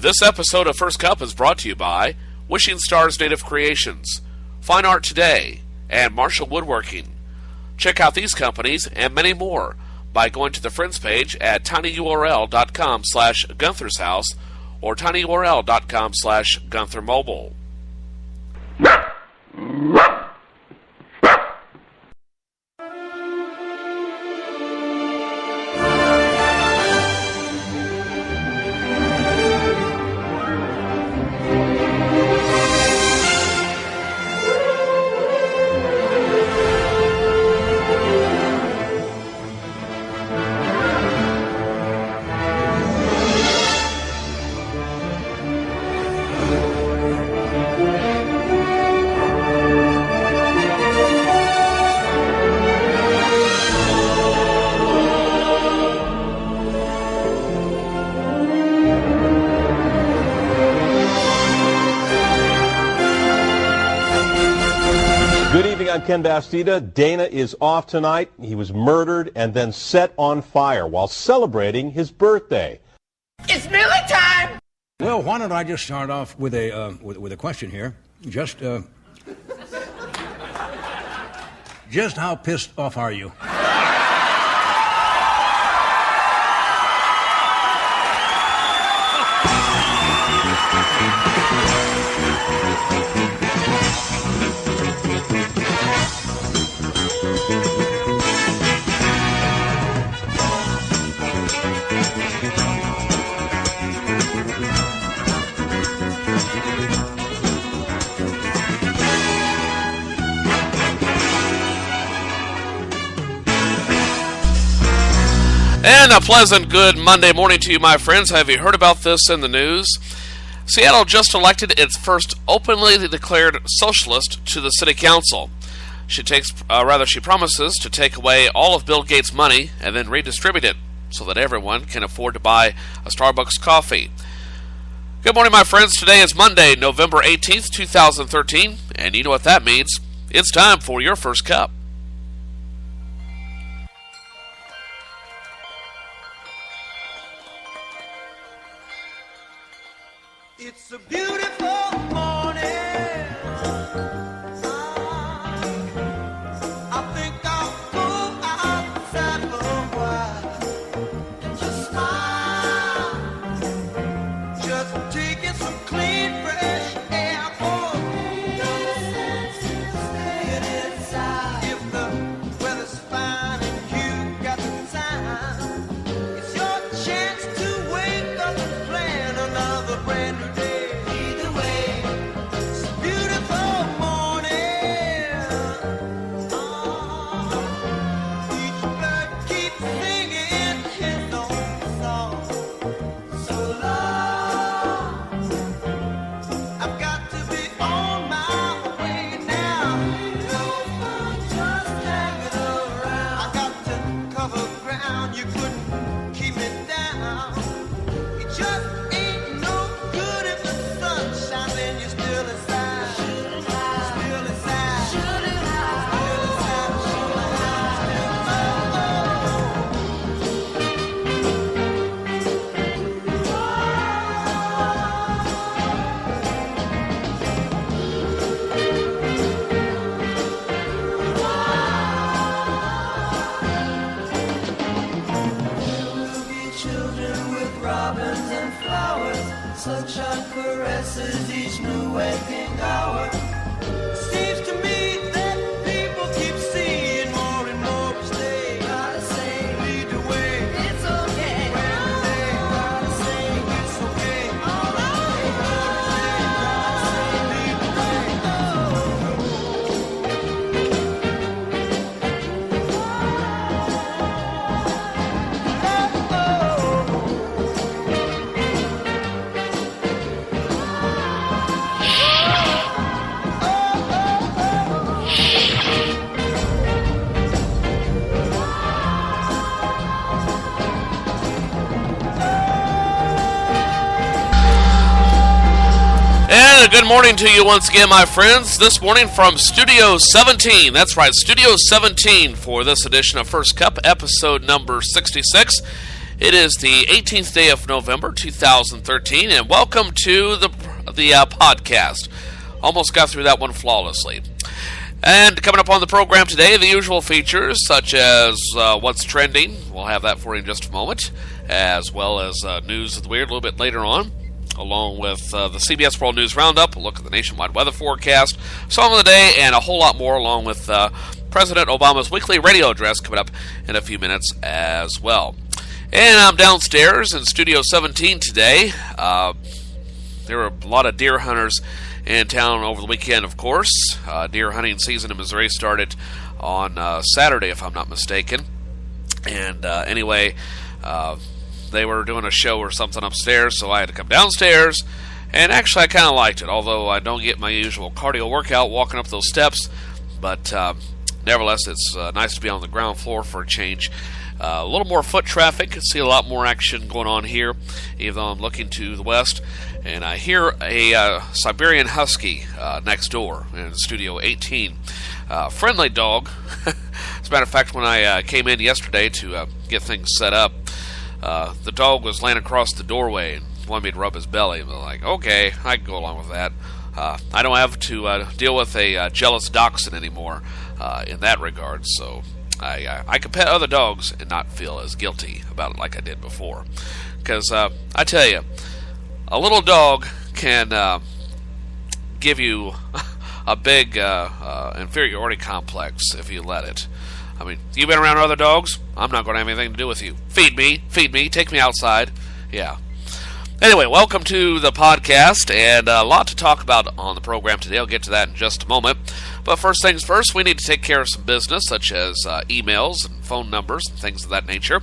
This episode of First Cup is brought to you by Wishing Stars Native Creations, Fine Art Today, and Marshall Woodworking. Check out these companies and many more by going to the Friends page at tinyurl.com/Gunther's House or tinyurl.com/GuntherMobile. I'm Ken Bastida. Dana is off tonight. He was murdered and then set on fire while celebrating his birthday. It's Miller time! Well, why don't I just start off with a question here? Just how pissed off are you? And a pleasant good Monday morning to you, my friends. Have you heard about this in the news? Seattle just elected its first openly declared socialist to the city council. She promises to take away all of Bill Gates' money and then redistribute it so that everyone can afford to buy a Starbucks coffee. Good morning, my friends. Today is Monday, November 18th, 2013, and you know what that means. It's time for your first cup. It's a beautiful morning. I think I'll go outside for a while and just smile. Just taking some clean, fresh air. Oh, no sense in staying inside. If the weather's fine and you got the time, it's your chance to wake up and plan another brand new day. Sunshine caresses each new waking hour. Seems to me that people keep seeing more and more each day. Gotta say, lead the way. It's okay. Gotta say, it's okay. All right. Gotta say, lead the way. And a good morning to you once again, my friends. This morning from Studio 17. That's right, Studio 17 for this edition of First Cup, episode number 66. It is the 18th day of November, 2013, and welcome to the podcast. Almost got through that one flawlessly. And coming up on the program today, the usual features such as what's trending. We'll have that for you in just a moment, as well as news of the weird a little bit later on, along with the CBS World News Roundup, a look at the nationwide weather forecast, song of the day, and a whole lot more, along with President Obama's weekly radio address coming up in a few minutes as well. And I'm downstairs in Studio 17 today. There were a lot of deer hunters in town over the weekend, of course. Deer hunting season in Missouri started on Saturday, if I'm not mistaken. And anyway, they were doing a show or something upstairs, so I had to come downstairs. And actually, I kind of liked it, although I don't get my usual cardio workout walking up those steps. But nevertheless, it's nice to be on the ground floor for a change. A little more foot traffic. See a lot more action going on here, even though I'm looking to the west. And I hear a Siberian Husky next door in Studio 18. Friendly dog. As a matter of fact, when I came in yesterday to get things set up, the dog was laying across the doorway and wanted me to rub his belly. I'm like, okay, I can go along with that. I don't have to deal with a jealous dachshund anymore in that regard, so I can pet other dogs and not feel as guilty about it like I did before. Because I tell you, a little dog can give you a big inferiority complex if you let it. I mean, you've been around other dogs? I'm not going to have anything to do with you. Feed me, take me outside. Yeah. Anyway, welcome to the podcast, and a lot to talk about on the program today. I'll get to that in just a moment. But first things first, we need to take care of some business, such as emails and phone numbers and things of that nature.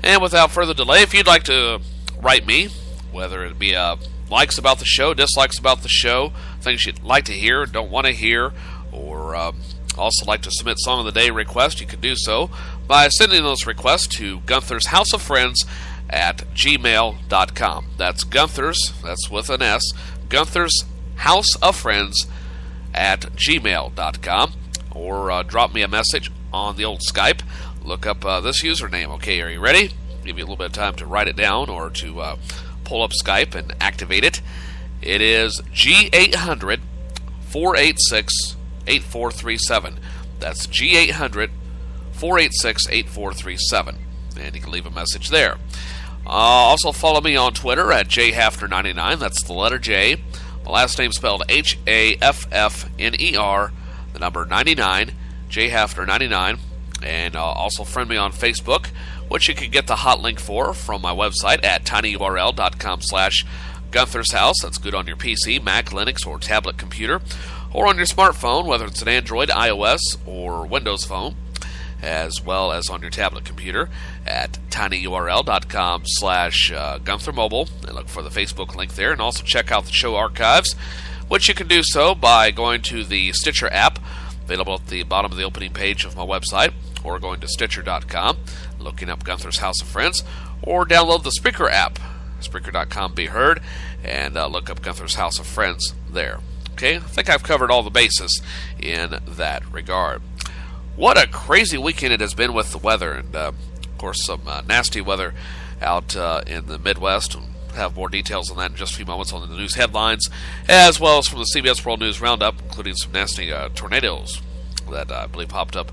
And without further delay, if you'd like to write me, whether it be likes about the show, dislikes about the show, things you'd like to hear, don't want to hear, or also like to submit Song of the Day request, you can do so by sending those requests to Gunther's House of Friends at gmail.com. That's Gunther's, that's with an S, Gunther's House of Friends at gmail.com, or drop me a message on the old Skype. Look up this username. Okay, are you ready? Give you a little bit of time to write it down or to pull up Skype and activate it. It is G800 486 8437. That's G800 486 8437. And you can leave a message there. Also follow me on Twitter at joe-haffner99. That's the letter J. My last name spelled Haffner, the number 99, joe-haffner99. And also friend me on Facebook, which you can get the hot link for from my website at tinyurl.com/Gunther's House. That's good on your PC, Mac, Linux, or tablet computer, or on your smartphone, whether it's an Android, iOS, or Windows phone, as well as on your tablet computer at tinyurl.com/Gunther Mobile, and look for the Facebook link there, and also check out the show archives, which you can do so by going to the Stitcher app, available at the bottom of the opening page of my website, or going to Stitcher.com, looking up Gunther's House of Friends, or download the Spreaker app, Spreaker.com be heard, and look up Gunther's House of Friends there. Okay, I think I've covered all the bases in that regard. What a crazy weekend it has been with the weather, and of course some nasty weather out in the Midwest. We'll have more details on that in just a few moments on the news headlines, as well as from the CBS World News Roundup, including some nasty tornadoes that I believe popped up.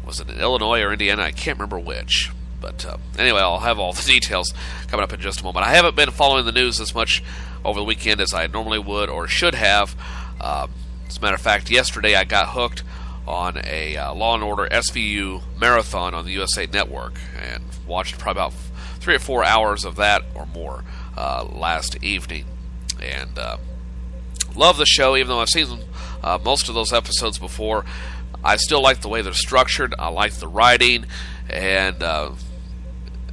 Was it in Illinois or Indiana? I can't remember which. But anyway, I'll have all the details coming up in just a moment. I haven't been following the news as much over the weekend as I normally would or should have. As a matter of fact, yesterday I got hooked on a Law & Order SVU marathon on the USA Network and watched probably about 3 or 4 hours of that or more last evening. And love the show, even though I've seen most of those episodes before. I still like the way they're structured. I like the writing. And as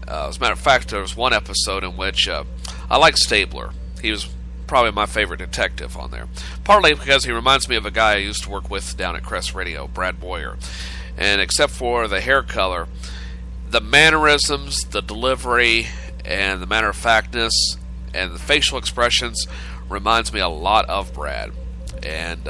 a matter of fact, there was one episode in which I like Stabler. He was probably my favorite detective on there. Partly because he reminds me of a guy I used to work with down at Crest Radio, Brad Boyer. And except for the hair color, the mannerisms, the delivery, and the matter-of-factness, and the facial expressions reminds me a lot of Brad. And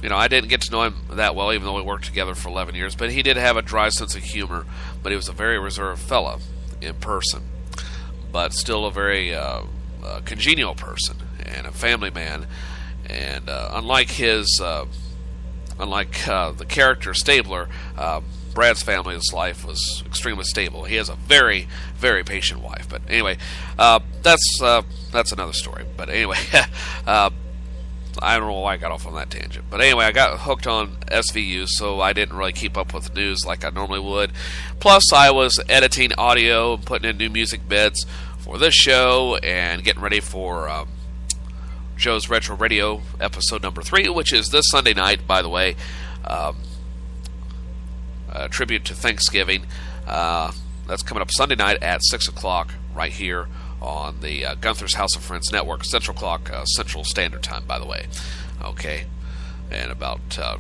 I didn't get to know him that well, even though we worked together for 11 years. But he did have a dry sense of humor. But he was a very reserved fella in person, but still a very congenial person and a family man. And unlike the character Stabler, Brad's family's life was extremely stable. He has a very, very patient wife. But anyway, that's another story. But anyway, I don't know why I got off on that tangent. But anyway, I got hooked on SVU, so I didn't really keep up with the news like I normally would. Plus, I was editing audio and putting in new music beds for this show and getting ready for Joe's Retro Radio episode number 3, which is this Sunday night, by the way. A tribute to Thanksgiving. That's coming up Sunday night at 6 o'clock right here on the Gunther's House of Friends Network, Central Clock, Central Standard Time, by the way. Okay. And about, a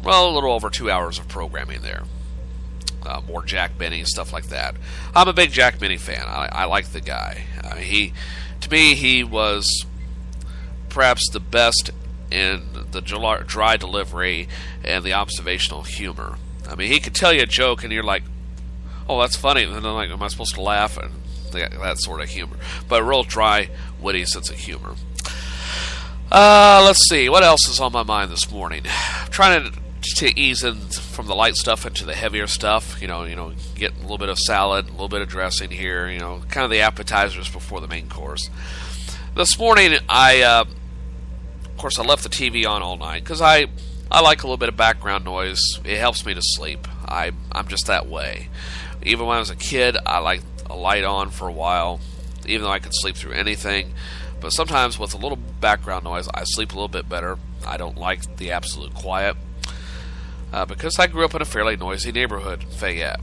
little over 2 hours of programming there. More Jack Benny, stuff like that. I'm a big Jack Benny fan. I like the guy. To me, he was perhaps the best in the dry delivery and the observational humor. I mean, he could tell you a joke and you're like, oh, that's funny. And then I'm like, am I supposed to laugh? And that sort of humor. But a real dry, witty sense of humor. Let's see. What else is on my mind this morning? I'm trying to ease in from the light stuff into the heavier stuff. Get a little bit of salad, a little bit of dressing here. Kind of the appetizers before the main course. This morning, of course, I left the TV on all night because I like a little bit of background noise. It helps me to sleep. I'm just that way. Even when I was a kid, I liked a light on for a while, even though I could sleep through anything. But sometimes with a little background noise, I sleep a little bit better. I don't like the absolute quiet. Because I grew up in a fairly noisy neighborhood in Fayette.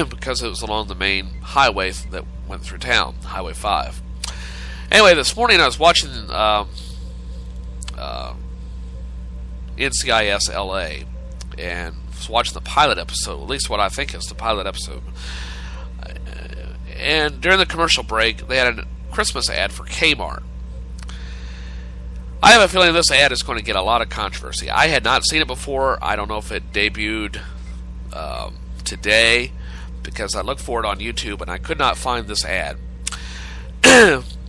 Because it was along the main highway that went through town, Highway 5. Anyway, this morning I was watching NCIS LA and was watching the pilot episode, at least what I think is the pilot episode. And during the commercial break, they had a Christmas ad for Kmart. I have a feeling this ad is going to get a lot of controversy. I had not seen it before. I don't know if it debuted today, because I looked for it on YouTube and I could not find this ad.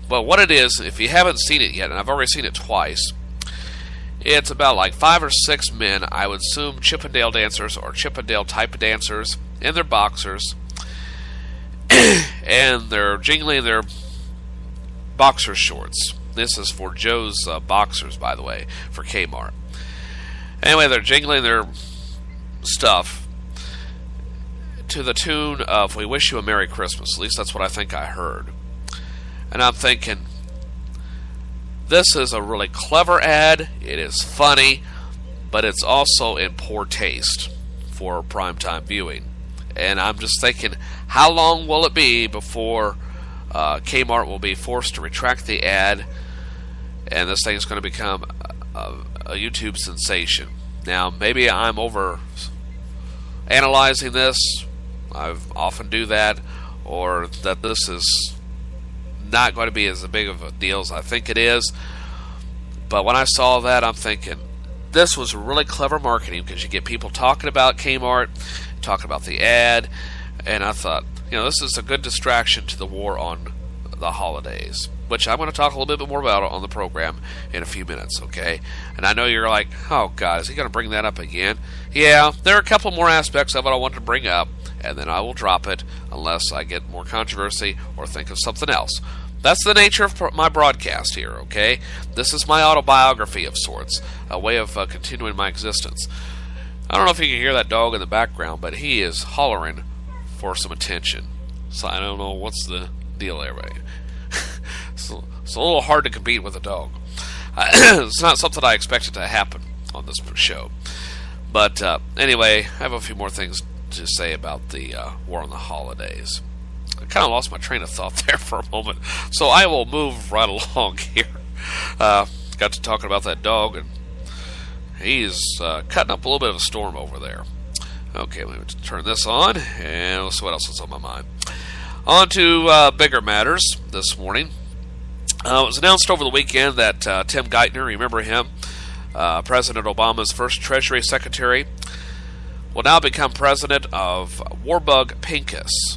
But what it is, if you haven't seen it yet, and I've already seen it twice, it's about like 5 or 6 men, I would assume Chippendale dancers or Chippendale type dancers, in their boxers, and they're jingling their boxer shorts. This is for Joe's boxers, by the way, for Kmart. Anyway, they're jingling their stuff to the tune of "We Wish You a Merry Christmas." At least that's what I think I heard. And I'm thinking, this is a really clever ad. It is funny, but it's also in poor taste for primetime viewing. And I'm just thinking, how long will it be before Kmart will be forced to retract the ad, and this thing is going to become a YouTube sensation? Now, maybe I'm over analyzing this. I often do that. Or that this is not going to be as big of a deal as I think it is. But when I saw that, I'm thinking, this was really clever marketing, because you get people talking about Kmart, talking about the ad, and I thought, this is a good distraction to the war on the holidays, which I'm going to talk a little bit more about on the program in a few minutes, okay? And I know you're like, oh God, is he going to bring that up again? Yeah, there are a couple more aspects of it I want to bring up, and then I will drop it unless I get more controversy or think of something else. That's the nature of my broadcast here, okay? This is my autobiography of sorts, a way of continuing my existence. I don't know if you can hear that dog in the background, but he is hollering for some attention. So I don't know what's the deal there, right? It's a little hard to compete with a dog. It's not something I expected to happen on this show. But anyway, I have a few more things to say about the war on the holidays. I kind of lost my train of thought there for a moment, so I will move right along here. Got to talking about that dog, and he's cutting up a little bit of a storm over there. Okay, let me turn this on, and let's see what else is on my mind. On to bigger matters this morning. It was announced over the weekend that Tim Geithner, remember him, President Obama's first Treasury Secretary, will now become president of Warbug Pincus.